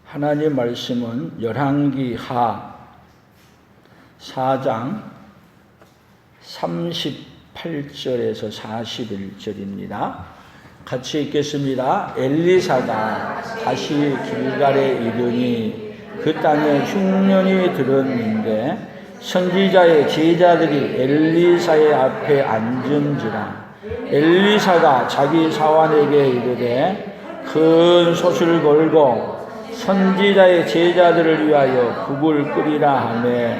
하나님 말씀은 열왕기 하 4장 38절에서 41절입니다. 같이 읽겠습니다. 엘리사가 다시 길갈에 이르니 그 땅에 흉년이 들었는데 선지자의 제자들이 엘리사의 앞에 앉은지라. 엘리사가 자기 사환에게 이르되 큰 솥을 걸고 선지자의 제자들을 위하여 국을 끓이라 하매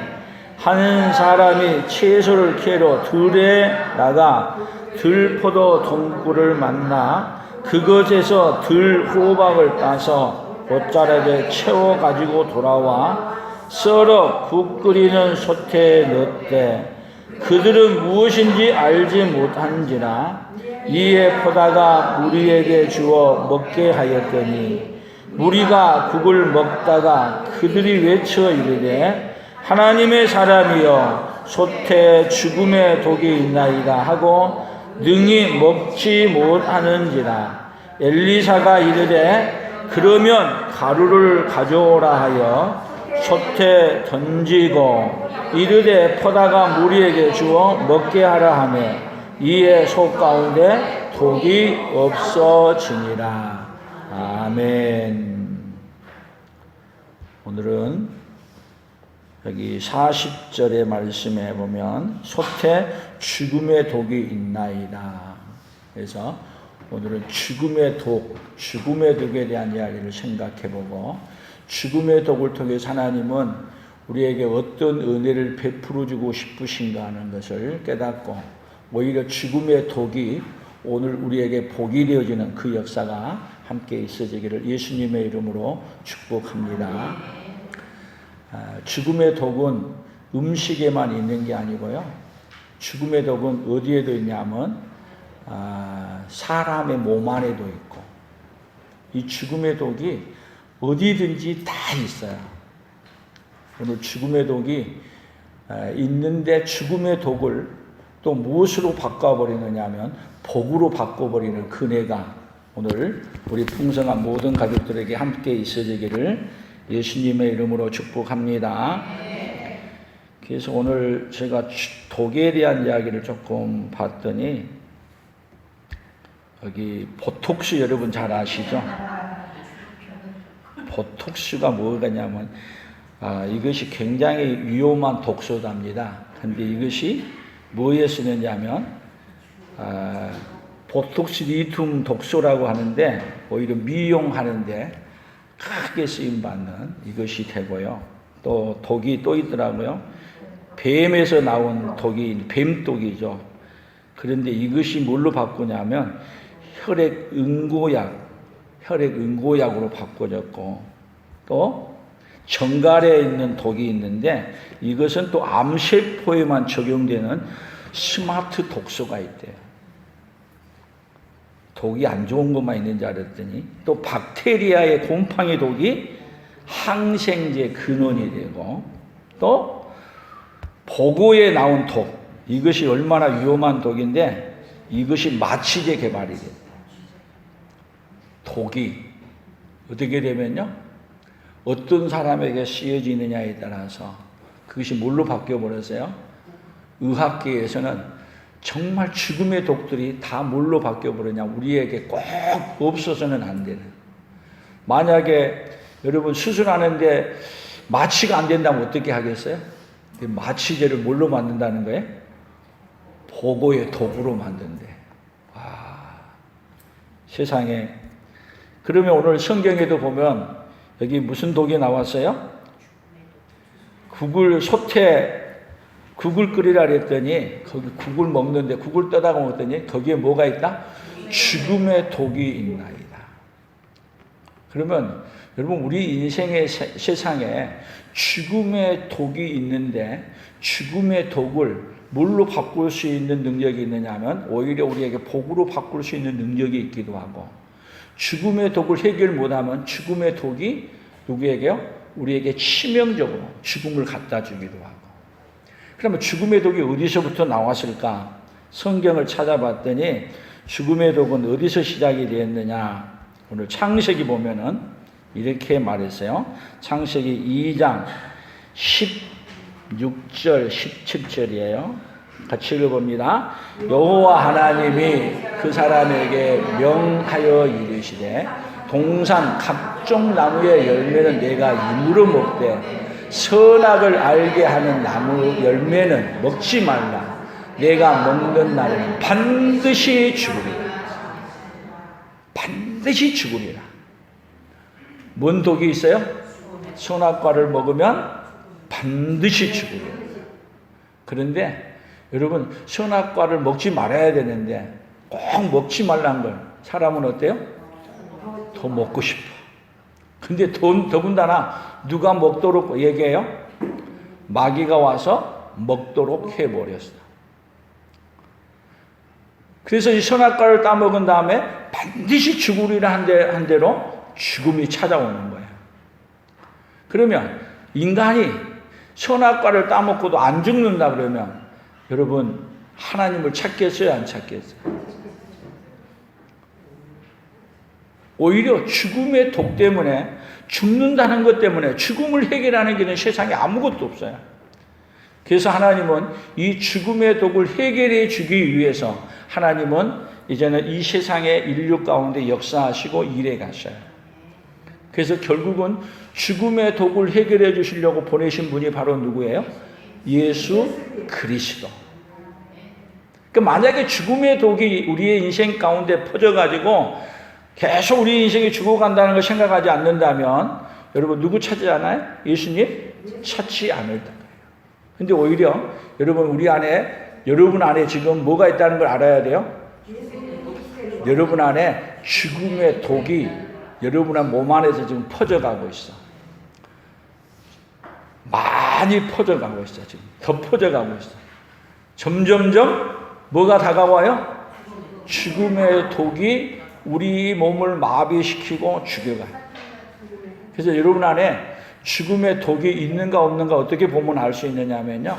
한 사람이 채소를 캐러 들에 나가 들포도 동굴을 만나 그것에서 들호박을 따서 돗자락에 채워 가지고 돌아와 썰어 국 끓이는 솥에 넣되 그들은 무엇인지 알지 못한지라. 이에 포다가 무리에게 주어 먹게 하였더니 무리가 국을 먹다가 그들이 외쳐 이르되 하나님의 사람이여 솥에 죽음의 독이 있나이다 하고 능히 먹지 못하는지라. 엘리사가 이르되 그러면 가루를 가져오라 하여 솥에 던지고 이르되 포다가 무리에게 주어 먹게 하라 하매 이에 솥 가운데 독이 없어지니라. 아멘. 오늘은 여기 40절의 말씀에 보면 솥에 죽음의 독이 있나이다. 그래서 오늘은 죽음의 독에 대한 이야기를 생각해보고 죽음의 독을 통해서 하나님은 우리에게 어떤 은혜를 베풀어주고 싶으신가 하는 것을 깨닫고 오히려 죽음의 독이 오늘 우리에게 복이 되어지는 그 역사가 함께 있어지기를 예수님의 이름으로 축복합니다. 죽음의 독은 음식에만 있는 게 아니고요. 죽음의 독은 어디에도 있냐면 사람의 몸 안에도 있고 이 죽음의 독이 어디든지 다 있어요. 오늘 죽음의 독이 있는데 죽음의 독을 또 무엇으로 바꿔버리느냐 하면 복으로 바꿔버리는 그네가 오늘 우리 풍성한 모든 가족들에게 함께 있어지기를 예수님의 이름으로 축복합니다. 그래서 오늘 제가 독에 대한 이야기를 조금 봤더니 여기 보톡스 여러분 잘 아시죠? 보톡스가 뭐냐면 이것이 굉장히 위험한 독소답니다. 근데 이것이 뭐에 쓰느냐면 보톡스리튬 독소라고 하는데 오히려 미용하는데 크게 쓰임받는 이것이 되고요. 또 독이 또 있더라고요. 뱀에서 나온 독이 뱀독이죠. 그런데 이것이 뭘로 바꾸냐면 혈액 응고약으로 바꿔졌고 또 정갈에 있는 독이 있는데 이것은 또 암세포에만 적용되는 스마트 독소가 있대요. 독이 안 좋은 것만 있는 줄 알았더니 또 박테리아의 곰팡이 독이 항생제 근원이 되고 또 보고에 나온 독 이것이 얼마나 위험한 독인데 이것이 마취제 개발이 돼요. 독이 어떻게 되면요 어떤 사람에게 쓰여지느냐에 따라서 그것이 뭘로 바뀌어버렸어요. 의학계에서는 정말 죽음의 독들이 다 뭘로 바뀌어버리냐 우리에게 꼭 없어서는 안 되는. 만약에 여러분 수술하는데 마취가 안 된다면 어떻게 하겠어요? 마취제를 뭘로 만든다는 거예요? 보고의 독으로 만든대. 와, 세상에. 그러면 오늘 성경에도 보면 여기 무슨 독이 나왔어요? 국을 끓이라 그랬더니 거기 국을 먹는데 국을 떠다가 먹었더니 거기에 뭐가 있다? 죽음의 독이 있나이다. 그러면 여러분 우리 인생의 세상에 죽음의 독이 있는데 죽음의 독을 뭘로 바꿀 수 있는 능력이 있느냐 하면 오히려 우리에게 복으로 바꿀 수 있는 능력이 있기도 하고 죽음의 독을 해결 못하면 죽음의 독이 누구에게요? 우리에게 치명적으로 죽음을 갖다 주기도 하고. 그러면 죽음의 독이 어디서부터 나왔을까? 성경을 찾아봤더니 죽음의 독은 어디서 시작이 되었느냐? 오늘 창세기 보면은 이렇게 말했어요. 창세기 2장 16절 17절이에요. 같이 읽어봅니다. 여호와 하나님이 그 사람에게 명하여 이르시되 동산 각종 나무의 열매는 내가 임으로 먹되 선악을 알게 하는 나무 열매는 먹지 말라. 내가 먹는 날에는 반드시 죽으리라. 반드시 죽으리라. 뭔 독이 있어요? 선악과를 먹으면 반드시 죽으리라. 그런데 여러분, 선악과를 먹지 말아야 되는데 꼭 먹지 말라는 걸 사람은 어때요? 더 먹고 싶어. 근데 더군다나 누가 먹도록 얘기해요? 마귀가 와서 먹도록 해버렸어. 그래서 이 선악과를 따먹은 다음에 반드시 죽으리라 한 대로 죽음이 찾아오는 거예요. 그러면 인간이 선악과를 따먹고도 안 죽는다 그러면 여러분 하나님을 찾겠어요? 안 찾겠어요? 오히려 죽음의 독 때문에 죽는다는 것 때문에 죽음을 해결하는 길은 세상에 아무것도 없어요. 그래서 하나님은 이 죽음의 독을 해결해 주기 위해서 하나님은 이제는 이 세상의 인류 가운데 역사하시고 일해 가셔요. 그래서 결국은 죽음의 독을 해결해 주시려고 보내신 분이 바로 누구예요? 예수 그리스도. 그러니까 만약에 죽음의 독이 우리의 인생 가운데 퍼져가지고 계속 우리 인생이 죽어간다는 걸 생각하지 않는다면 여러분 누구 찾잖아요? 예수님 찾지 않을 거예요. 근데 오히려 여러분 여러분 안에 지금 뭐가 있다는 걸 알아야 돼요? 여러분 안에 죽음의 독이 여러분의 몸 안에서 지금 퍼져가고 있어. 많이 퍼져가고 있어. 지금 더 퍼져가고 있어. 점점점 뭐가 다가와요? 죽음의 독이 우리 몸을 마비시키고 죽여가요. 그래서 여러분 안에 죽음의 독이 있는가 없는가 어떻게 보면 알 수 있느냐면요.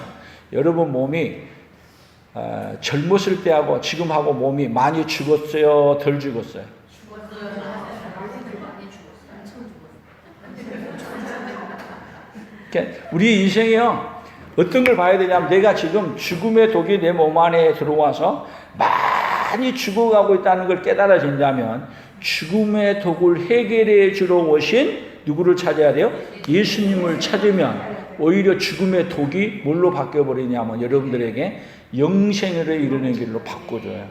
여러분 몸이 젊었을 때하고 지금하고 몸이 많이 죽었어요? 덜 죽었어요? 우리 인생이요. 어떤 걸 봐야 되냐면 내가 지금 죽음의 독이 내 몸 안에 들어와서 많이 죽어가고 있다는 걸 깨달아진다면 죽음의 독을 해결해 주러 오신 누구를 찾아야 돼요? 예수님을 찾으면 오히려 죽음의 독이 뭘로 바뀌어버리냐면 여러분들에게 영생을 이루는 길로 바꿔줘요.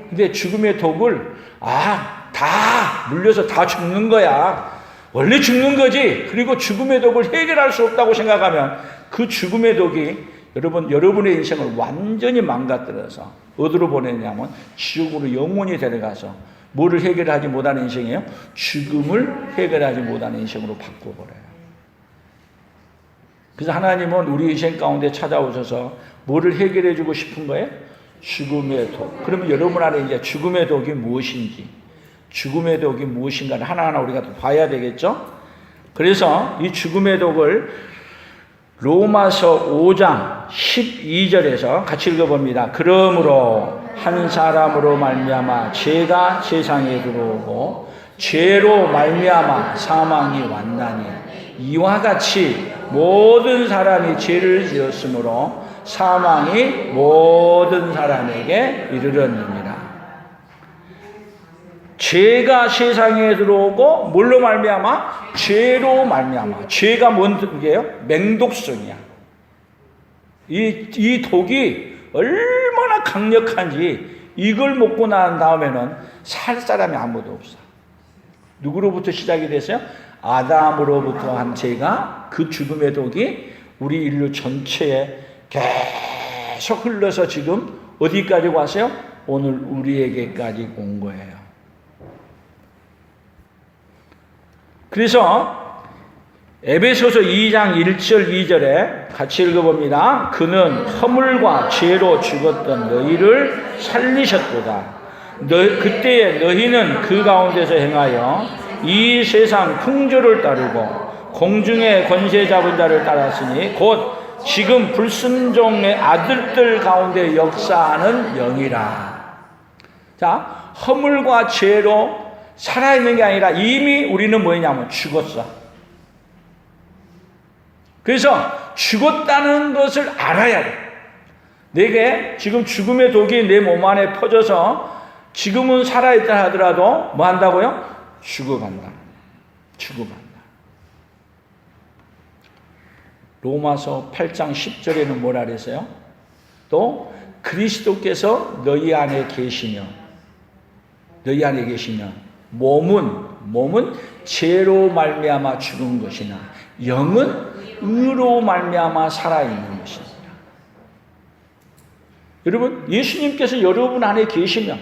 근데 죽음의 독을 다 물려서 다 죽는 거야. 원래 죽는 거지. 그리고 죽음의 독을 해결할 수 없다고 생각하면 그 죽음의 독이 여러분의 인생을 완전히 망가뜨려서 어디로 보내냐면 지옥으로 영원히 데려가서 뭐를 해결하지 못하는 인생이에요? 죽음을 해결하지 못하는 인생으로 바꿔버려요. 그래서 하나님은 우리 인생 가운데 찾아오셔서 뭐를 해결해 주고 싶은 거예요? 죽음의 독. 그러면 여러분 안에 이제 죽음의 독이 무엇인지, 죽음의 독이 무엇인가를 하나하나 우리가 또 봐야 되겠죠? 그래서 이 죽음의 독을 로마서 5장 12절에서 같이 읽어봅니다. 그러므로 한 사람으로 말미암아 죄가 세상에 들어오고 죄로 말미암아 사망이 왔나니 이와 같이 모든 사람이 죄를 지었으므로 사망이 모든 사람에게 이르렀느니라. 죄가 세상에 들어오고 뭘로 말미암아? 죄로 말미암아. 죄가 뭔 게요? 맹독성이야. 이 독이 얼마나 강력한지 이걸 먹고 난 다음에는 살 사람이 아무도 없어. 누구로부터 시작이 됐어요? 아담으로부터 한 죄가 그 죽음의 독이 우리 인류 전체에 계속 흘러서 지금 어디까지 왔어요? 오늘 우리에게까지 온 거예요. 그래서 에베소서 2장 1절 2절에 같이 읽어봅니다. 그는 허물과 죄로 죽었던 너희를 살리셨도다. 그때에 너희는 그 가운데서 행하여 이 세상 풍조를 따르고 공중의 권세 잡은 자를 따랐으니 곧 지금 불순종의 아들들 가운데 역사하는 영이라. 자, 허물과 죄로 살아있는 게 아니라 이미 우리는 뭐냐면 죽었어. 그래서 죽었다는 것을 알아야 돼. 내게 지금 죽음의 독이 내 몸 안에 퍼져서 지금은 살아있다 하더라도 뭐 한다고요? 죽어간다. 죽어간다. 로마서 8장 10절에는 뭐라 그랬어요? 또 그리스도께서 너희 안에 계시며 몸은 죄로 말미암아 죽은 것이나 영은 의로 말미암아 살아있는 것입니다. 여러분, 예수님께서 여러분 안에 계시면,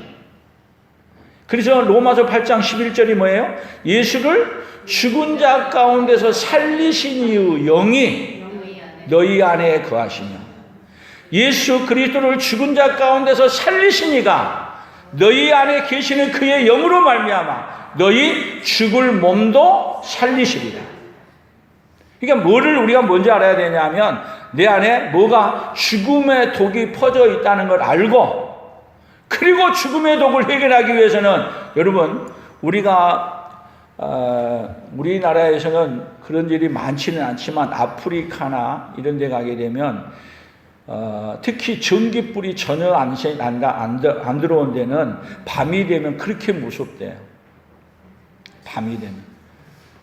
그래서 로마서 8장 11절이 뭐예요? 예수를 죽은 자 가운데서 살리신 이유 영이 너희 안에 거하시며, 예수 그리스도를 죽은 자 가운데서 살리신 이가 너희 안에 계시는 그의 영으로 말미암아 너희 죽을 몸도 살리시리라. 그러니까 뭐를 우리가 먼저 알아야 되냐면, 내 안에 뭐가 죽음의 독이 퍼져 있다는 걸 알고, 그리고 죽음의 독을 해결하기 위해서는, 여러분, 우리가 우리나라에서는 그런 일이 많지는 않지만 아프리카나 이런 데 가게 되면 특히 전기불이 전혀 안 들어온 데는 밤이 되면 그렇게 무섭대요. 밤이 되면.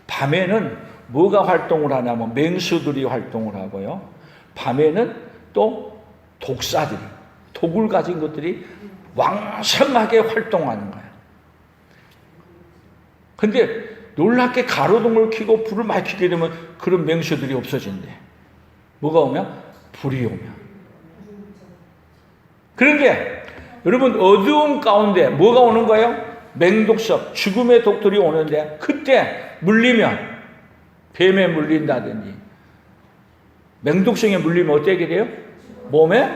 밤에는 뭐가 활동을 하냐면 맹수들이 활동을 하고요. 밤에는 또 독사들이, 독을 가진 것들이 왕성하게 활동하는 거예요. 근데 놀랍게 가로등을 켜고 불을 많이 켜게 되면 그런 맹수들이 없어진대. 뭐가 오면? 불이 오면. 그런데 여러분, 어두운 가운데 뭐가 오는 거예요? 맹독성, 죽음의 독들이 오는데, 그때 물리면, 뱀에 물린다든지 맹독성에 물리면 어떻게 돼요? 몸에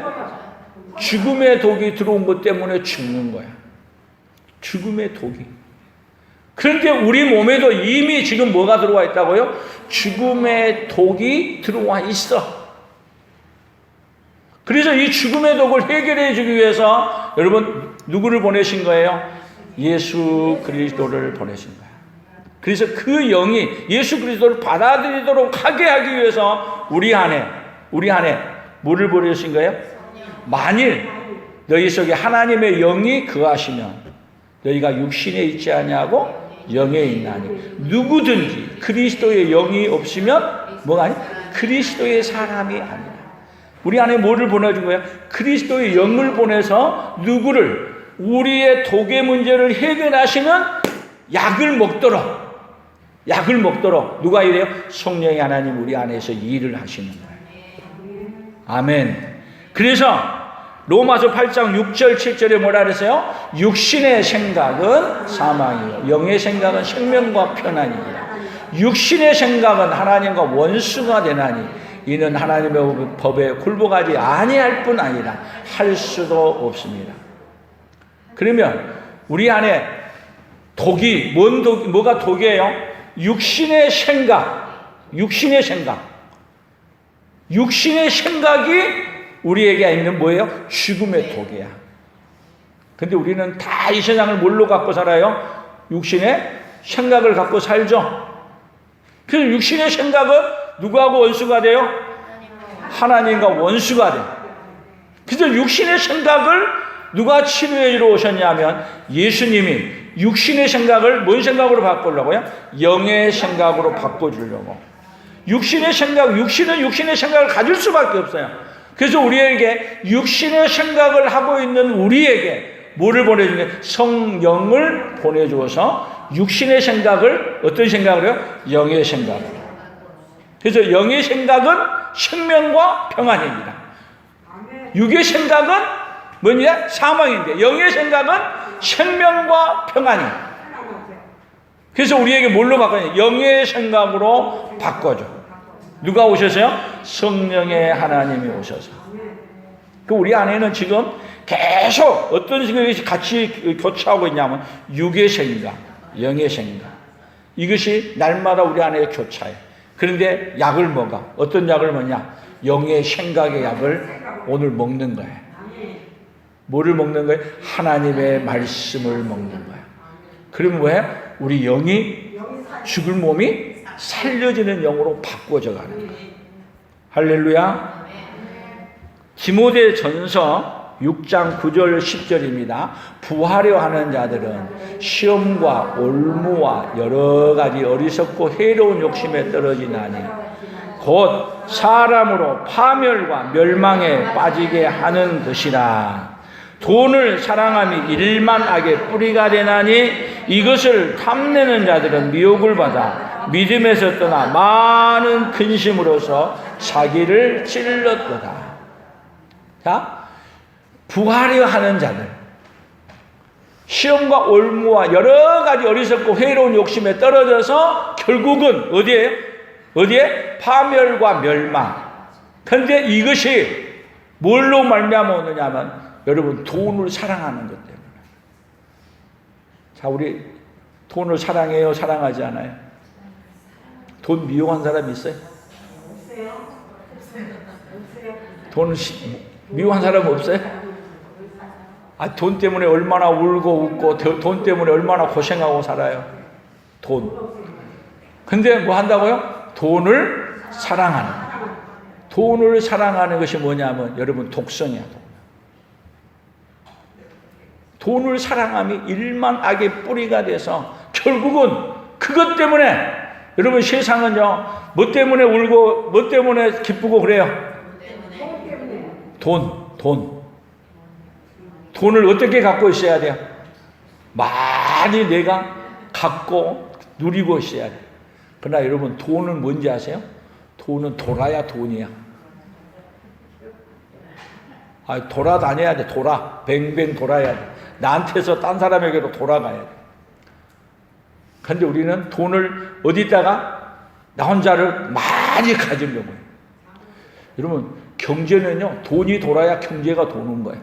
죽음의 독이 들어온 것 때문에 죽는 거야. 죽음의 독이. 그런데 우리 몸에도 이미 지금 뭐가 들어와 있다고요? 죽음의 독이 들어와 있어. 그래서 이 죽음의 독을 해결해 주기 위해서 여러분 누구를 보내신 거예요? 예수 그리스도를 보내신 거예요. 그래서 그 영이 예수 그리스도를 받아들이도록 하게 하기 위해서 우리 안에 뭐를 보내신 거예요? 만일 너희 속에 하나님의 영이 거하시면 너희가 육신에 있지 아니하고 영에 있나니, 누구든지 그리스도의 영이 없으면 뭐가 아니? 그리스도의 사람이 아니라. 우리 안에 뭐를 보내준 거야? 그리스도의 영을 보내서 누구를? 우리의 독의 문제를 해결하시는 약을 먹도록 누가 이래요? 성령의 하나님 우리 안에서 일을 하시는 거예요. 아멘. 그래서 로마서 8장 6절 7절에 뭐라 그랬어요? 육신의 생각은 사망이요 영의 생각은 생명과 편안이니라. 육신의 생각은 하나님과 원수가 되나니 이는 하나님의 법에 굴복하지 아니할 뿐 아니라 할 수도 없습니다. 그러면 우리 안에 독이 뭐가 독이에요? 육신의 생각이 우리에게 있는 뭐예요? 죽음의 독이야. 근데 우리는 다 이 세상을 뭘로 갖고 살아요? 육신의 생각을 갖고 살죠. 그래서 육신의 생각은 누구하고 원수가 돼요? 하나님과 원수가 돼요. 그래서 육신의 생각을 누가 치료해 주러 오셨냐면 예수님이 육신의 생각을 뭔 생각으로 바꾸려고요? 영의 생각으로 바꿔주려고. 육신은 육신의 생각을 가질 수밖에 없어요. 그래서 우리에게 육신의 생각을 하고 있는 우리에게 뭐를 보내주냐? 성령을 보내주어서 육신의 생각을 어떤 생각으로 해요? 영의 생각으로. 그래서 영의 생각은 생명과 평안입니다. 육의 생각은 뭐냐? 사망인데 영의 생각은 생명과 평안이에요. 그래서 우리에게 뭘로 바꿔요? 영의 생각으로 바꿔줘. 누가 오셔서요? 성령의 하나님이 오셔서. 그 우리 안에는 지금 계속 어떤 생각이 같이 교차하고 있냐면 육의 생각, 영의 생각. 이것이 날마다 우리 안에 교차해. 그런데 약을 먹어. 어떤 약을 먹냐? 영의 생각의 약을 오늘 먹는 거예요. 뭐를 먹는 거예요? 하나님의 말씀을 먹는 거예요. 그러면 왜? 우리 영이 죽을 몸이 살려지는 영으로 바꿔져 가는 거예요. 할렐루야. 디모데전서 6장 9절 10절입니다. 부하려 하는 자들은 시험과 올무와 여러 가지 어리석고 해로운 욕심에 떨어지나니 곧 사람으로 파멸과 멸망에 빠지게 하는 것이라. 돈을 사랑함이 일만 악의 뿌리가 되나니 이것을 탐내는 자들은 미혹을 받아 믿음에서 떠나 많은 근심으로서 자기를 찔렀도다. 자, 부하려 하는 자들, 시험과 올무와 여러 가지 어리석고 해로운 욕심에 떨어져서 결국은 어디에? 파멸과 멸망. 그런데 이것이 뭘로 말미암아 오느냐면 여러분 돈을 사랑하는 것 때문에. 자, 우리 돈을 사랑해요? 사랑하지 않아요? 돈 미워한 사람 있어요? 돈을 미워한 사람 없어요? 돈 때문에 얼마나 울고 웃고 돈 때문에 얼마나 고생하고 살아요. 돈. 근데 뭐 한다고요? 돈을 사랑하는 거예요. 돈을 사랑하는 것이 뭐냐면 여러분 독성이야. 돈을 사랑함이 일만 악의 뿌리가 돼서 결국은 그것 때문에 여러분 세상은요 뭐 때문에 울고 뭐 때문에 기쁘고 그래요? 돈을 어떻게 갖고 있어야 돼요? 많이 내가 갖고 누리고 있어야 돼요. 그러나 여러분 돈은 뭔지 아세요? 돈은 돌아야 돈이야. 돌아다녀야 돼. 뱅뱅 돌아야 돼. 나한테서 딴 사람에게로 돌아가야 돼. 그런데 우리는 돈을 어디다가 나 혼자를 많이 가지려고 해요. 여러분 경제는요 돈이 돌아야 경제가 도는 거예요.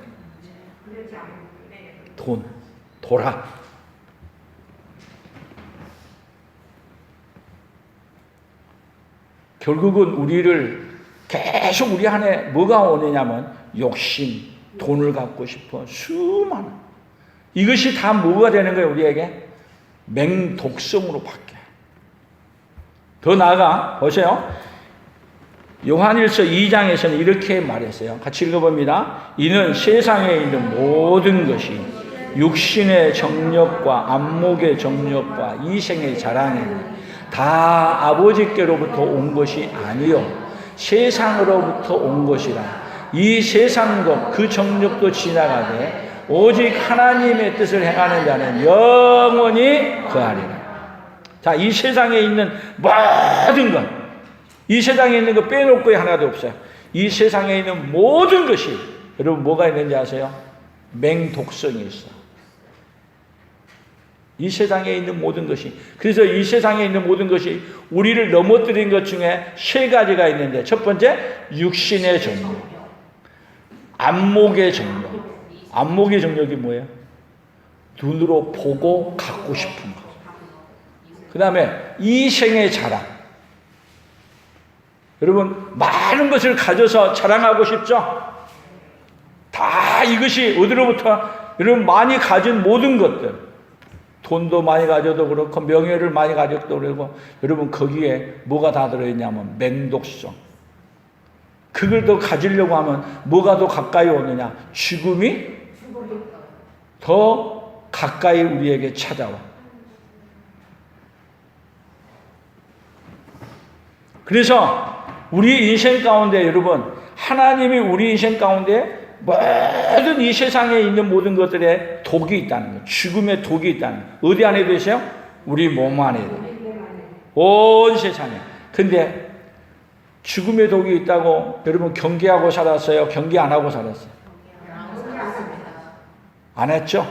돌아. 결국은 우리를 계속 우리 안에 뭐가 오느냐면 욕심, 돈을 갖고 싶어 수많은 이것이 다 뭐가 되는 거예요? 우리에게 맹독성으로 바뀌어요. 더 나아가 보세요. 요한일서 2장에서는 이렇게 말했어요. 같이 읽어봅니다. 이는 세상에 있는 모든 것이 육신의 정욕과 안목의 정욕과 이생의 자랑이니 다 아버지께로부터 온 것이 아니요 세상으로부터 온 것이라. 이 세상도 그 정욕도 지나가되 오직 하나님의 뜻을 행하는 자는 영원히 거하리라. 자, 이 세상에 있는 모든 것, 이 세상에 있는 거 빼놓을 거 하나도 없어요. 이 세상에 있는 모든 것이 여러분 뭐가 있는지 아세요? 맹독성이 있어. 이 세상에 있는 모든 것이. 그래서 이 세상에 있는 모든 것이 우리를 넘어뜨린 것 중에 세 가지가 있는데 첫 번째 육신의 정욕, 안목의 정욕. 안목의 정욕이 뭐예요? 눈으로 보고 갖고 싶은 거. 그 다음에 이생의 자랑. 여러분 많은 것을 가져서 자랑하고 싶죠? 다 이것이 어디로부터 여러분 많이 가진 모든 것들, 돈도 많이 가져도 그렇고 명예를 많이 가져도 그러고 여러분 거기에 뭐가 다 들어있냐면 맹독성. 그걸 더 가지려고 하면 뭐가 더 가까이 오느냐? 죽음이 더 가까이 우리에게 찾아와. 그래서 우리 인생 가운데 여러분 하나님이 우리 인생 가운데 모든 이 세상에 있는 모든 것들에 독이 있다는 거예요. 죽음의 독이 있다는 거예요. 어디 안에 계세요? 우리 몸 안에. 온 세상에. 근데 죽음의 독이 있다고 여러분 경계하고 살았어요? 경계 안 하고 살았어요? 안 했죠?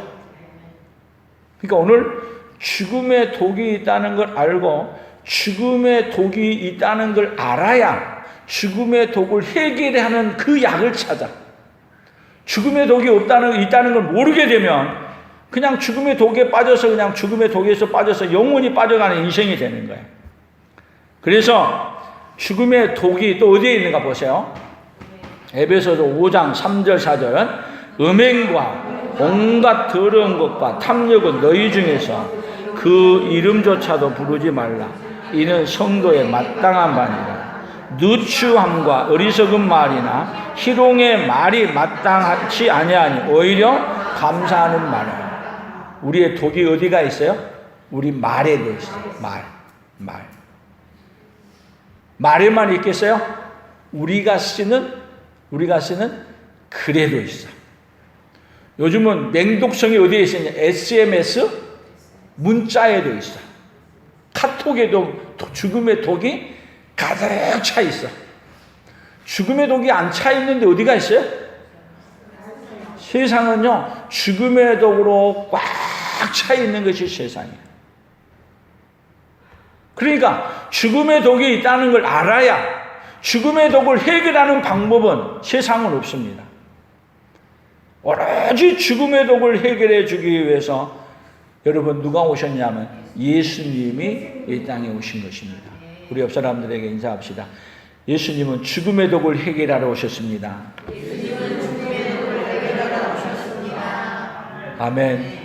그러니까 오늘 죽음의 독이 있다는 걸 알고 죽음의 독이 있다는 걸 알아야 죽음의 독을 해결하는 그 약을 찾아. 죽음의 독이 있다는 걸 모르게 되면 그냥 죽음의 독에 빠져서 그냥 죽음의 독에서 빠져서 영원히 빠져가는 인생이 되는 거예요. 그래서 죽음의 독이 또 어디에 있는가 보세요. 에베소서 5장 3절 4절은 음행과 온갖 더러운 것과 탐욕은 너희 중에서 그 이름조차도 부르지 말라. 이는 성도의 마땅한 바니라. 누추함과 어리석은 말이나 희롱의 말이 마땅하지 아니하니 오히려 감사하는 말이라. 우리의 독이 어디가 있어요? 우리 말에 되어 있어요. 말에만 있겠어요? 우리가 쓰는 글에도 있어. 요즘은 맹독성이 어디에 있느냐? SMS 문자에도 있어. 카톡에도 죽음의 독이 가득 차 있어. 죽음의 독이 안 차 있는데 어디가 있어요? 세상은요, 죽음의 독으로 꽉 차 있는 것이 세상이에요. 그러니까 죽음의 독이 있다는 걸 알아야 죽음의 독을 해결하는 방법은 세상은 없습니다. 오로지 죽음의 독을 해결해 주기 위해서 여러분 누가 오셨냐면 예수님이 이 땅에 오신 것입니다. 우리 옆 사람들에게 인사합시다. 예수님은 죽음의 독을 해결하러 오셨습니다. 아멘.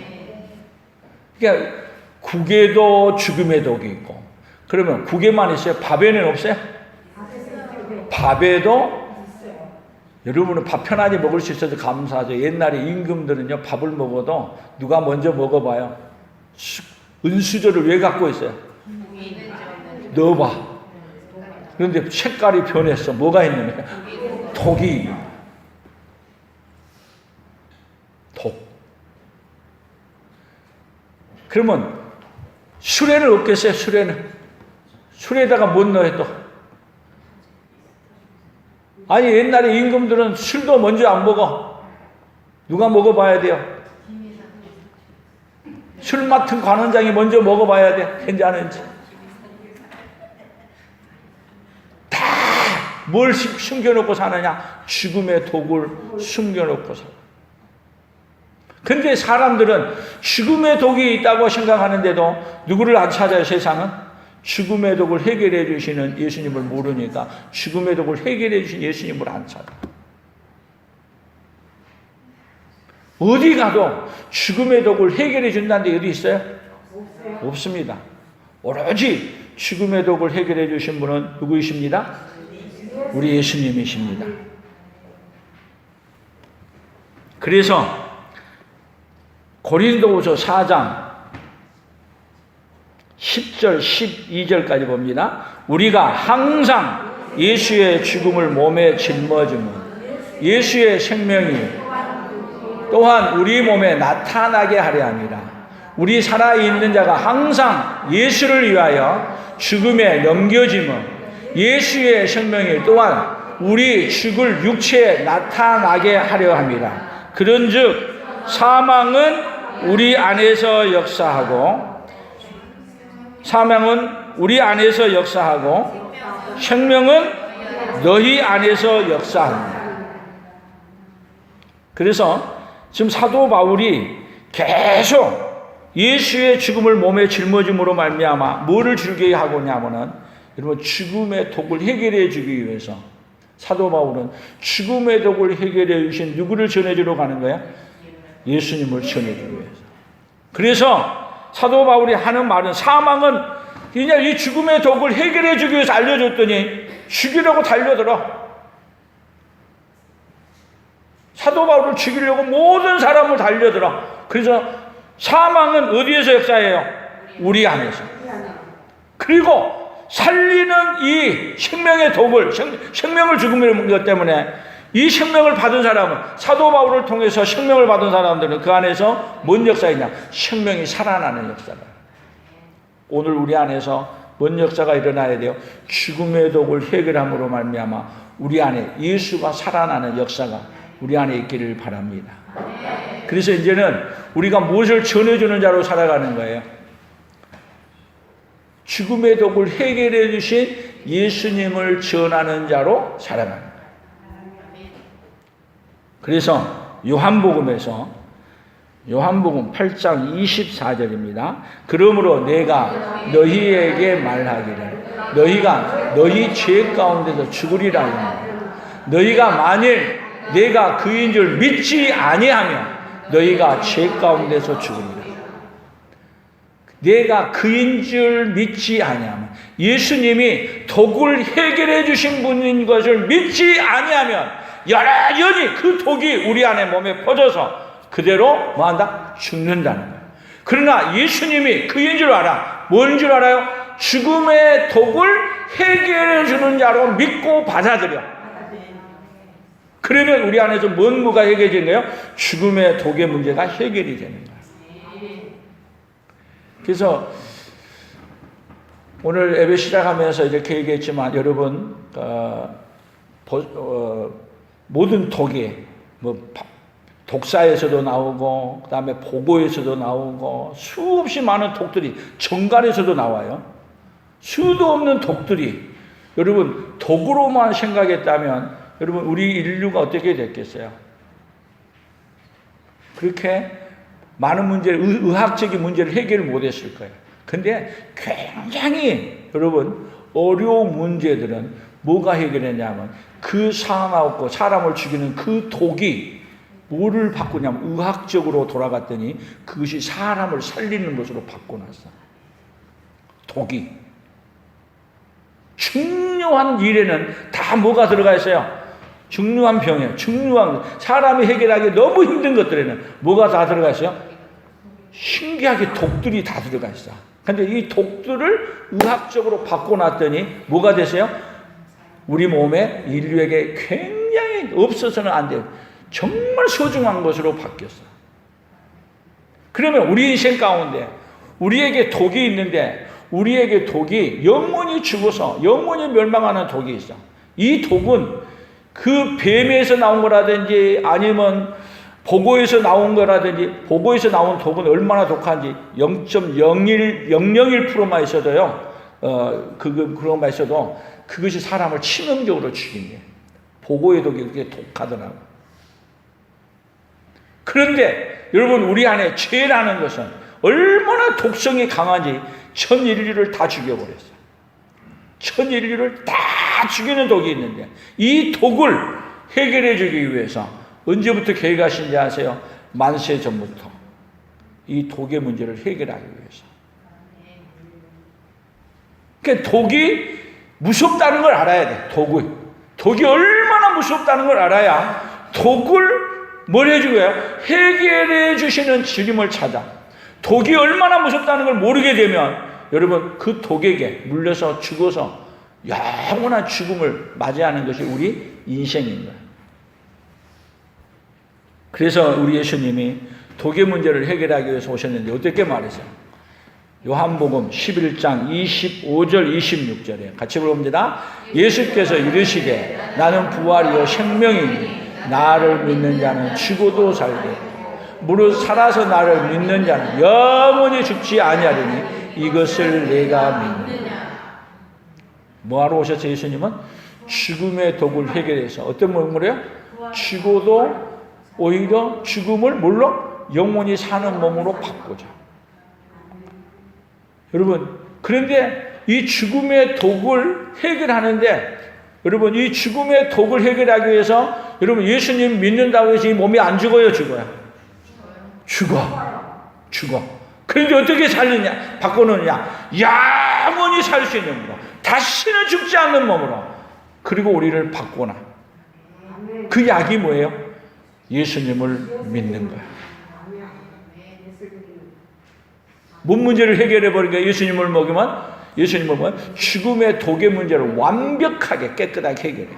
그러니까 국에도 죽음의 독이 있고, 그러면 국에만 있어요? 밥에는 없어요? 밥에도 여러분은 밥 편하게 먹을 수 있어서 감사하죠. 옛날에 임금들은요, 밥을 먹어도 누가 먼저 먹어봐요. 은수저를 왜 갖고 있어요? 넣어봐. 그런데 색깔이 변했어. 뭐가 있느냐? 독이. 독. 그러면 술에는 없겠어요? 술에다가 못 넣어요 또. 아니 옛날에 임금들은 술도 먼저 안 먹어. 누가 먹어봐야 돼요? 술 맡은 관원장이 먼저 먹어봐야 돼. 괜찮은지. 다 뭘 숨겨놓고 사느냐? 죽음의 독을 숨겨놓고 살아. 근데 사람들은 죽음의 독이 있다고 생각하는데도 누구를 안 찾아요, 세상은? 죽음의 독을 해결해 주시는 예수님을 모르니까 죽음의 독을 해결해 주신 예수님을 안 찾아. 어디 가도 죽음의 독을 해결해 준다는 데 어디 있어요? 없습니다. 오로지 죽음의 독을 해결해 주신 분은 누구이십니다? 우리 예수님이십니다. 그래서 고린도후서 4장 10절 12절까지 봅니다. 우리가 항상 예수의 죽음을 몸에 짊어지면 예수의 생명이 또한 우리 몸에 나타나게 하려 함이라. 우리 살아있는 자가 항상 예수를 위하여 죽음에 넘겨지면 예수의 생명이 또한 우리 죽을 육체에 나타나게 하려 함이라. 그런즉 사망은 우리 안에서 역사하고 생명은 너희 안에서 역사합니다. 그래서 지금 사도 바울이 계속 예수의 죽음을 몸에 짊어짐으로 말미암아 뭐를 즐기게 하고냐면은 여러분 죽음의 독을 해결해 주기 위해서 사도 바울은 죽음의 독을 해결해 주신 누구를 전해주러 가는 거야? 예수님을 전해주기 위해서. 그래서 사도 바울이 하는 말은 사망은 그냥 이 죽음의 독을 해결해 주기 위해서 알려줬더니 죽이려고 달려들어. 사도 바울을 죽이려고 모든 사람을 달려들어. 그래서 사망은 어디에서 역사해요? 우리 안에서. 그리고 살리는 이 생명의 독을, 생명을 죽음을 먹는 것 때문에 이 생명을 받은 사람은, 사도 바울을 통해서 생명을 받은 사람들은 그 안에서 뭔 역사이냐? 생명이 살아나는 역사다. 오늘 우리 안에서 뭔 역사가 일어나야 돼요? 죽음의 독을 해결함으로 말미암아 우리 안에 예수가 살아나는 역사가 우리 안에 있기를 바랍니다. 그래서 이제는 우리가 무엇을 전해주는 자로 살아가는 거예요? 죽음의 독을 해결해 주신 예수님을 전하는 자로 살아가는 거예요. 그래서 요한복음 8장 24절입니다. 그러므로 내가 너희에게 말하기를 너희가 너희 죄 가운데서 죽으리라 하니 너희가 만일 내가 그인 줄 믿지 아니하면 너희가 죄 가운데서 죽으리라. 내가 그인 줄 믿지 아니하면, 예수님이 독을 해결해 주신 분인 것을 믿지 아니하면 여전히 그 독이 우리 안에 몸에 퍼져서 그대로 뭐한다? 죽는다는 거예요. 그러나 예수님이 그인 줄 알아. 뭔 줄 알아요? 죽음의 독을 해결해 주는 자로 믿고 받아들여. 그러면 우리 안에서 뭔 무가 해결되는 거예요? 죽음의 독의 문제가 해결이 되는 거예요. 그래서 오늘 예배 시작하면서 이렇게 얘기했지만, 여러분 모든 독이 독사에서도 나오고, 그 다음에 보고에서도 나오고, 수없이 많은 독들이, 정갈에서도 나와요. 수도 없는 독들이, 여러분 독으로만 생각했다면 여러분 우리 인류가 어떻게 됐겠어요? 그렇게 많은 문제를, 의학적인 문제를 해결을 못했을 거예요. 근데 굉장히 여러분 어려운 문제들은 뭐가 해결했냐면, 그 상하고 사람을 죽이는 그 독이 뭐를 바꾸냐면, 의학적으로 돌아갔더니 그것이 사람을 살리는 것으로 바꿔놨어. 독이. 중요한 일에는 다 뭐가 들어가 있어요? 중요한 병이에요. 중요한, 사람이 해결하기 너무 힘든 것들에는 뭐가 다 들어가 있어요? 신기하게 독들이 다 들어가 있어. 근데 이 독들을 의학적으로 바꿔놨더니 뭐가 됐어요? 우리 몸에, 인류에게 굉장히 없어서는 안 돼요. 정말 소중한 것으로 바뀌었어. 그러면 우리 인생 가운데 우리에게 독이 있는데, 우리에게 독이 영원히 죽어서 영원히 멸망하는 독이 있어. 이 독은 그 뱀에서 나온 거라든지 아니면 보고에서 나온 거라든지, 보고에서 나온 독은 얼마나 독한지 0.001%만 있어도요, 그것만 있어도 그것이 사람을 치명적으로 죽인대. 보고의 독이 그렇게 독하더라고. 그런데 여러분, 우리 안에 죄라는 것은 얼마나 독성이 강한지 전 인류를 다 죽여버렸어. 전 인류를 다 죽이는 독이 있는데, 이 독을 해결해 주기 위해서 언제부터 계획하신지 아세요? 만세 전부터 이 독의 문제를 해결하기 위해서. 그러니까 독이 무섭다는 걸 알아야 돼. 독이 얼마나 무섭다는 걸 알아야 독을 뭘 해주고요? 해결해 주시는 주님을 찾아. 독이 얼마나 무섭다는 걸 모르게 되면 여러분 그 독에게 물려서 죽어서 영원한 죽음을 맞이하는 것이 우리 인생인 거예요. 그래서 우리 예수님이 독의 문제를 해결하기 위해서 오셨는데 어떻게 말했어요? 요한복음 11장 25절 26절에 같이 불러봅니다. 예수께서 이르시되 나는 부활이요 생명이니 나를 믿는 자는 죽어도 살게 무릇 살아서 나를 믿는 자는 영원히 죽지 아니하리니 이것을 내가 믿느냐. 뭐하러 오셨어요? 예수님은 죽음의 독을 해결해서 어떤 몸으로요? 죽어도 오히려 죽음을 뭘로? 영원히 사는 몸으로 바꾸자. 여러분, 그런데 이 죽음의 독을 해결하는데, 여러분 이 죽음의 독을 해결하기 위해서 여러분 예수님 믿는다고 해서 이 몸이 안 죽어요? 죽어요? 죽어. 그런데 어떻게 살리냐? 바꿔놓느냐? 영원히 살 수 있는 몸으로, 다시는 죽지 않는 몸으로, 그리고 우리를 바꿔놔. 그 약이 뭐예요? 예수님을 믿는 거야. 뭔 문제를 해결해 버리니까 예수님을 먹으면, 죽음의 독의 문제를 완벽하게 깨끗하게 해결해.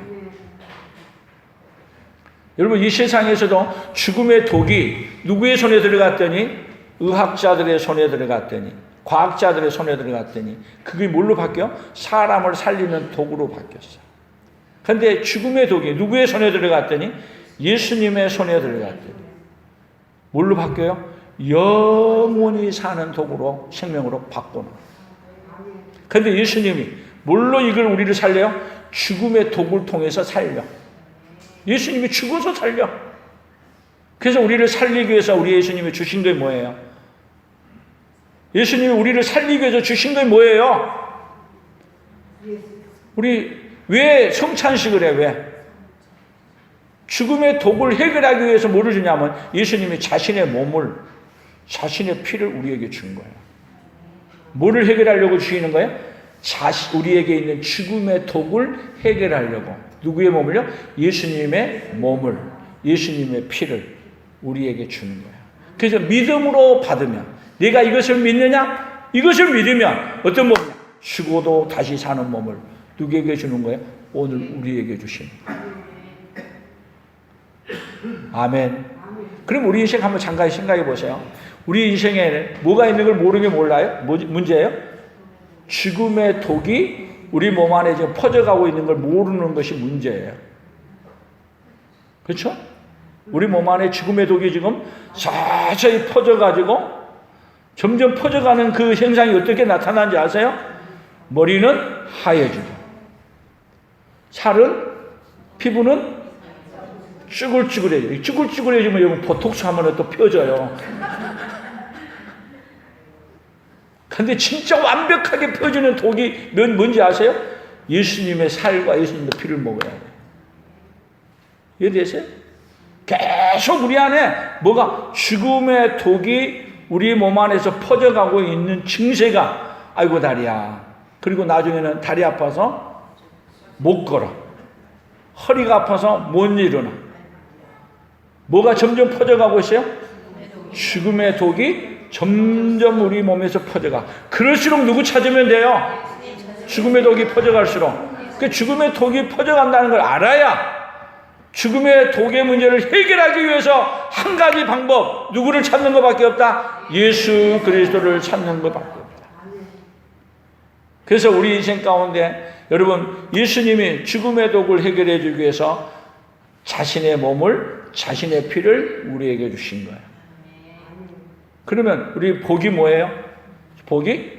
여러분 이 세상에서도 죽음의 독이 누구의 손에 들어갔더니, 의학자들의 손에 들어갔더니, 과학자들의 손에 들어갔더니 그게 뭘로 바뀌어? 사람을 살리는 독으로 바뀌었어. 그런데 죽음의 독이 누구의 손에 들어갔더니 예수님의 손에 들어갔더니 뭘로 바뀌어요? 영원히 사는 독으로, 생명으로 바꿔놓은. 그런데 예수님이 뭘로 이걸 우리를 살려요? 죽음의 독을 통해서 살려. 예수님이 죽어서 살려. 그래서 우리를 살리기 위해서 우리 예수님이 주신 게 뭐예요? 예수님이 우리를 살리기 위해서 주신 게 뭐예요? 우리 왜 성찬식을 해? 왜? 죽음의 독을 해결하기 위해서 뭐를 주냐면 예수님이 자신의 몸을, 자신의 피를 우리에게 준 거예요. 뭐를 해결하려고 주시는 거예요? 우리에게 있는 죽음의 독을 해결하려고. 누구의 몸을요? 예수님의 몸을, 예수님의 피를 우리에게 주는 거예요. 그래서 믿음으로 받으면, 내가 이것을 믿느냐? 이것을 믿으면 어떤 몸이냐? 죽어도 다시 사는 몸을 누구에게 주는 거예요? 오늘 우리에게 주십니다. 아멘. 그럼 우리 인생 한번 잠깐 생각해 보세요. 우리 인생에 뭐가 있는 걸 모르는 게 몰라요? 문제예요? 죽음의 독이 우리 몸 안에 지금 퍼져가고 있는 걸 모르는 것이 문제예요. 그렇죠? 우리 몸 안에 죽음의 독이 지금 서서히 퍼져가지고 점점 퍼져가는 그 현상이 어떻게 나타나는지 아세요? 머리는 하얘지고, 살은, 피부는 쭈글쭈글해져요. 쭈글쭈글해지면 여러분 보톡스 하면 또 펴져요. 근데 진짜 완벽하게 펴지는 독이 뭔지 아세요? 예수님의 살과 예수님의 피를 먹어야 돼요. 이해되세요? 계속 우리 안에 뭐가 죽음의 독이 우리 몸 안에서 퍼져가고 있는 증세가, 아이고 다리야. 그리고 나중에는 다리 아파서 못 걸어. 허리가 아파서 못 일어나. 뭐가 점점 퍼져가고 있어요? 죽음의 독이 점점 우리 몸에서 퍼져가. 그럴수록 누구 찾으면 돼요? 죽음의 독이 퍼져갈수록. 그 죽음의 독이 퍼져간다는 걸 알아야 죽음의 독의 문제를 해결하기 위해서 한 가지 방법, 누구를 찾는 것밖에 없다? 예수 그리스도를 찾는 것밖에 없다. 그래서 우리 인생 가운데 여러분, 예수님이 죽음의 독을 해결해 주기 위해서 자신의 몸을, 자신의 피를 우리에게 주신 거예요. 그러면 우리 복이 뭐예요? 복이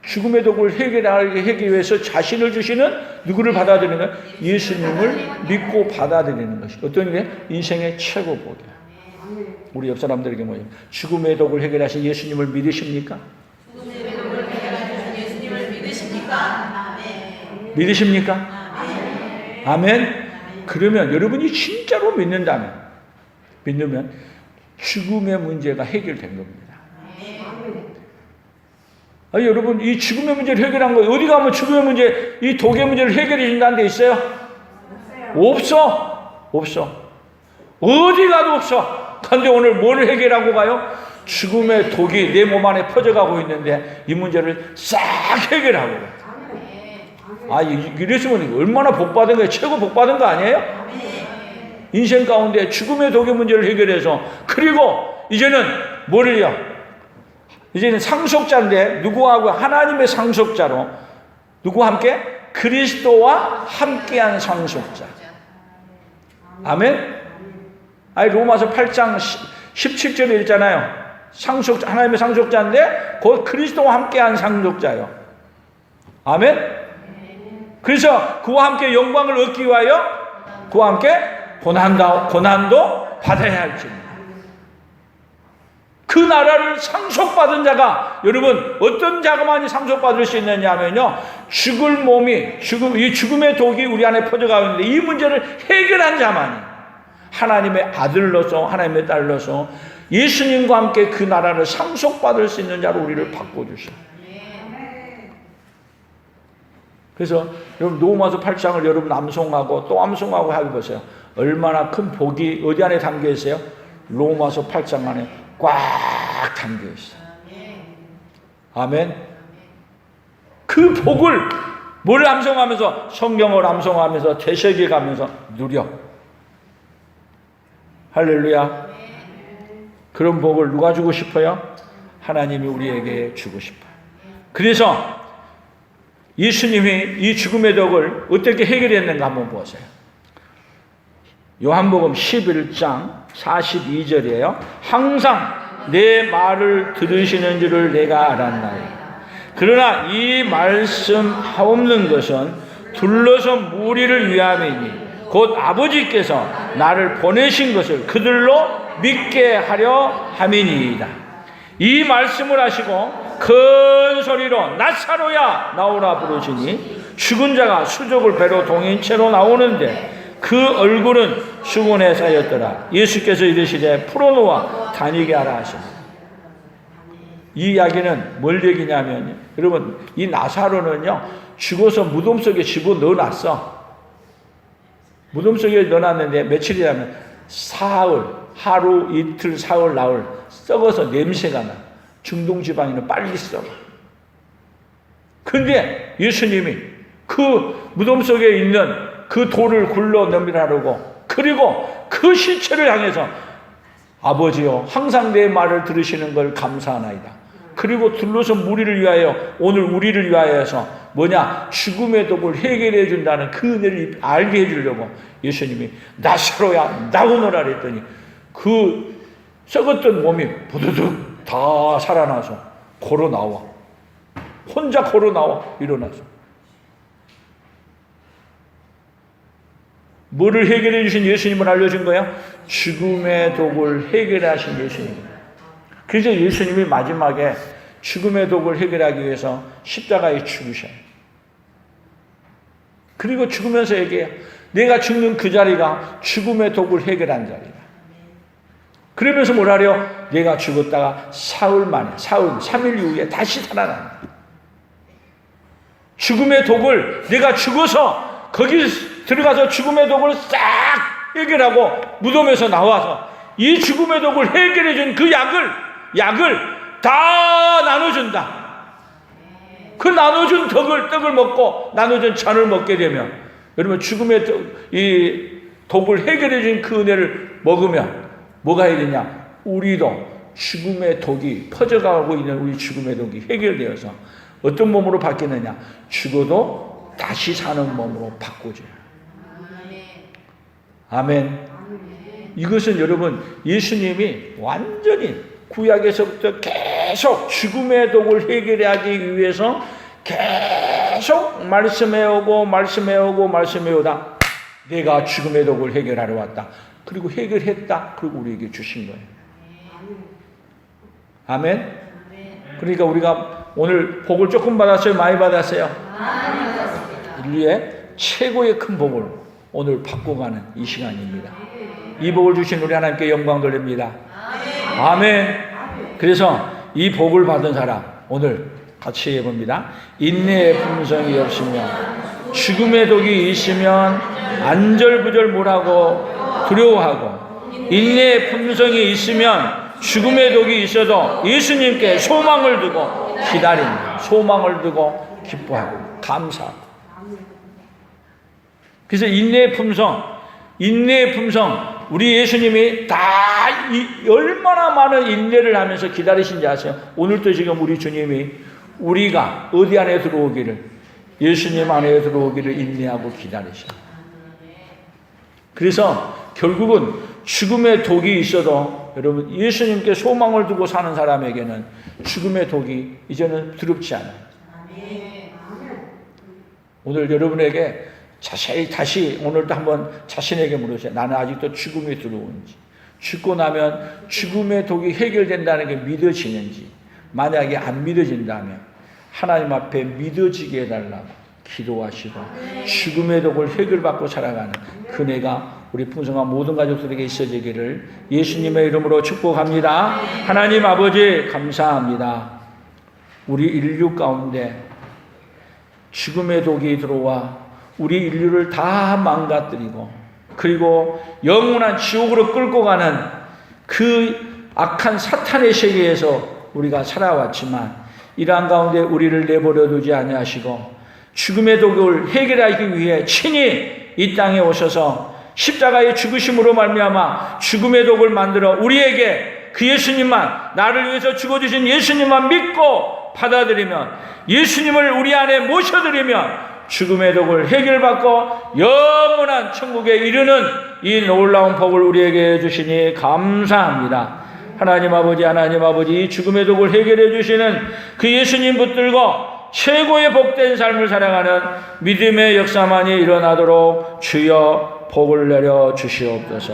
죽음의 독을 해결하기 위해서 자신을 주시는 누구를 받아들이는 거예요? 예수님을 믿고 받아들이는 것이 어떤 게 인생의 최고 복이에요. 우리 옆 사람들에게 뭐예요? 죽음의 독을 해결하신 예수님을 믿으십니까? 죽음의 독을 해결하신 예수님을 믿으십니까? 믿으십니까? 아멘. 그러면 여러분이 진짜로 믿는다면, 죽음의 문제가 해결된 겁니다. 아니, 여러분, 이 죽음의 문제를 해결한 거예요. 어디 가면 죽음의 문제, 이 독의 문제를 해결해 준다는 데 있어요? 없어. 어디 가도 없어. 그런데 오늘 뭘 해결하고 가요? 죽음의 독이 내 몸 안에 퍼져가고 있는데 이 문제를 싹 해결하고 가요. 아, 이랬으면 얼마나 복받은 거예요? 최고 복받은 거 아니에요? 인생 가운데 죽음의 독의 문제를 해결해서, 그리고 이제는 뭐를요? 이제는 상속자인데, 누구하고? 하나님의 상속자로. 누구와 함께? 그리스도와 함께한 상속자. 아멘? 아니, 로마서 8장 17절에 있잖아요. 하나님의 상속자인데, 곧 그리스도와 함께한 상속자요. 아멘? 그래서 그와 함께 영광을 얻기 위하여 그와 함께 고난도 받아야 할지니. 그 나라를 상속받은 자가, 여러분, 어떤 자가만이 상속받을 수 있느냐 하면요, 죽을 몸이, 이 죽음의 독이 우리 안에 퍼져가고 있는데 이 문제를 해결한 자만이 하나님의 아들로서, 하나님의 딸로서 예수님과 함께 그 나라를 상속받을 수 있는 자로 우리를 바꿔주셔요. 그래서 여러분, 로마서 8장을 여러분 암송하고 또 암송하고 해보세요. 얼마나 큰 복이 어디 안에 담겨 있어요? 로마서 8장 안에 꽉 담겨 있어요. 아멘. 그 복을 뭘 암송하면서? 성경을 암송하면서 되새겨 가면서 누려. 할렐루야. 그런 복을 누가 주고 싶어요? 하나님이 우리에게 주고 싶어요. 그래서 예수님이 이 죽음의 독을 어떻게 해결했는가 한번 보세요. 요한복음 11장 42절이에요. 항상 내 말을 들으시는 줄을 내가 알았나이다. 그러나 이 말씀 하옵는 것은 둘러서 무리를 위함이니 곧 아버지께서 나를 보내신 것을 그들로 믿게 하려 함이니이다. 이 말씀을 하시고 큰 소리로 나사로야 나오라 부르시니 죽은 자가 수족을 배로 동인 채로 나오는데 그 얼굴은 수건에 쌓였더라. 예수께서 이르시되 풀어놓아 다니게 하라 하시니. 이 이야기는 뭘 얘기냐면요. 여러분, 이 나사로는요, 죽어서 무덤 속에 집어넣어놨어. 무덤 속에 넣어놨는데 며칠이냐면 사흘, 하루, 이틀, 사흘, 나흘 썩어서 냄새가 나. 중동지방에는 빨리 썩어. 근데 예수님이 그 무덤 속에 있는 그 돌을 굴러 넘기라고, 그리고 그 시체를 향해서 아버지요, 항상 내 말을 들으시는 걸 감사하나이다. 그리고 둘러서 우리를 위하여, 오늘 우리를 위하여서 뭐냐, 죽음의 독을 해결해 준다는 그 은혜를 알게 해주려고 예수님이 나사로야 나오너라 그랬더니 그 썩었던 몸이 부두둑 다 살아나서 걸어 나와. 혼자 걸어 나와. 일어나서. 뭐를 해결해 주신 예수님을 알려준 거야? 죽음의 독을 해결하신 예수님. 그래서 예수님이 마지막에 죽음의 독을 해결하기 위해서 십자가에 죽으셔요. 그리고 죽으면서 얘기해요. 내가 죽는 그 자리가 죽음의 독을 해결한 자리다. 그러면서 뭐라래요? 내가 죽었다가 사흘 만에, 3일 이후에 다시 살아난다. 죽음의 독을, 내가 죽어서 거기 들어가서 죽음의 독을 싹 해결하고 무덤에서 나와서 이 죽음의 독을 해결해 준 그 약을 다 나눠준다. 그 나눠준 떡을 먹고 나눠준 잔을 먹게 되면, 여러분, 죽음의 이 독을 해결해 준 그 은혜를 먹으면 뭐가 해야 되냐? 우리도 죽음의 독이 퍼져가고 있는 우리 죽음의 독이 해결되어서 어떤 몸으로 바뀌느냐? 죽어도 다시 사는 몸으로 바꾸죠. 아멘. 이것은 여러분, 예수님이 완전히 구약에서부터 계속 죽음의 독을 해결하기 위해서 계속 말씀해오다 내가 죽음의 독을 해결하러 왔다. 그리고 해결했다. 그리고 우리에게 주신 거예요. 아멘. 그러니까 우리가 오늘 복을 조금 받았어요? 많이 받았어요? 인류의 최고의 큰 복을 오늘 받고 가는 이 시간입니다. 이 복을 주신 우리 하나님께 영광 돌립니다. 아멘. 그래서 이 복을 받은 사람 오늘 같이 해봅니다. 인내의 품성이 없으면, 죽음의 독이 있으면 안절부절 못하고 두려워하고, 인내의 품성이 있으면 죽음의 독이 있어도 예수님께 소망을 두고 기다린다. 소망을 두고 기뻐하고 감사하고. 그래서 인내의 품성, 우리 예수님이 다 얼마나 많은 인내를 하면서 기다리신지 아세요? 오늘도 지금 우리 주님이 우리가 어디 안에 들어오기를, 예수님 안에 들어오기를 인내하고 기다리셔요. 그래서 결국은 죽음의 독이 있어도 여러분, 예수님께 소망을 두고 사는 사람에게는 죽음의 독이 이제는 두렵지 않아요. 오늘 여러분에게 자세히 다시 오늘도 한번 자신에게 물으세요. 나는 아직도 죽음이 들어오는지, 죽고 나면 죽음의 독이 해결된다는 게 믿어지는지. 만약에 안 믿어진다면 하나님 앞에 믿어지게 해달라고 기도하시고 죽음의 독을 해결받고 살아가는 그네가 우리 풍성한 모든 가족들에게 있어지기를 예수님의 이름으로 축복합니다. 하나님 아버지 감사합니다. 우리 인류 가운데 죽음의 독이 들어와 우리 인류를 다 망가뜨리고, 그리고 영원한 지옥으로 끌고 가는 그 악한 사탄의 세계에서 우리가 살아왔지만, 이러한 가운데 우리를 내버려 두지 아니하시고 죽음의 독을 해결하기 위해 친히 이 땅에 오셔서 십자가의 죽으심으로 말미암아 죽음의 독을 만들어 우리에게 그 예수님만, 나를 위해서 죽어주신 예수님만 믿고 받아들이면, 예수님을 우리 안에 모셔드리면 죽음의 독을 해결받고 영원한 천국에 이르는 이 놀라운 복을 우리에게 주시니 감사합니다. 하나님 아버지, 이 죽음의 독을 해결해 주시는 그 예수님 붙들고 최고의 복된 삶을 살아가는 믿음의 역사만이 일어나도록 주여 복을 내려 주시옵소서.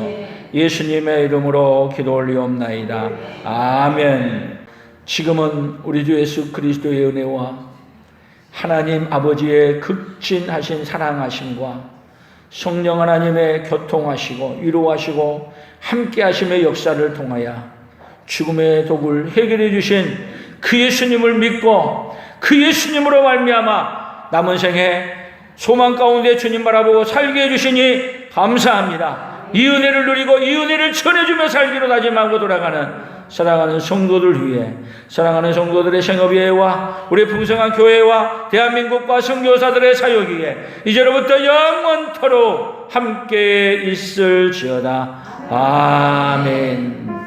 예수님의 이름으로 기도 올리옵나이다. 아멘. 지금은 우리 주 예수 그리스도의 은혜와 하나님 아버지의 극진하신 사랑하심과 성령 하나님의 교통하시고 위로하시고 함께하심의 역사를 통하여 죽음의 독을 해결해 주신 그 예수님을 믿고 그 예수님으로 말미암아 남은 생에 소망 가운데 주님 바라보고 살게 해주시니 감사합니다. 이 은혜를 누리고 이 은혜를 전해주며 살기로 다짐하고 돌아가는 사랑하는 성도들 위해, 사랑하는 성도들의 생업위에와 우리 풍성한 교회와 대한민국과 선교사들의 사역위에 이제로부터 영원토록 함께 있을지어다. 아멘.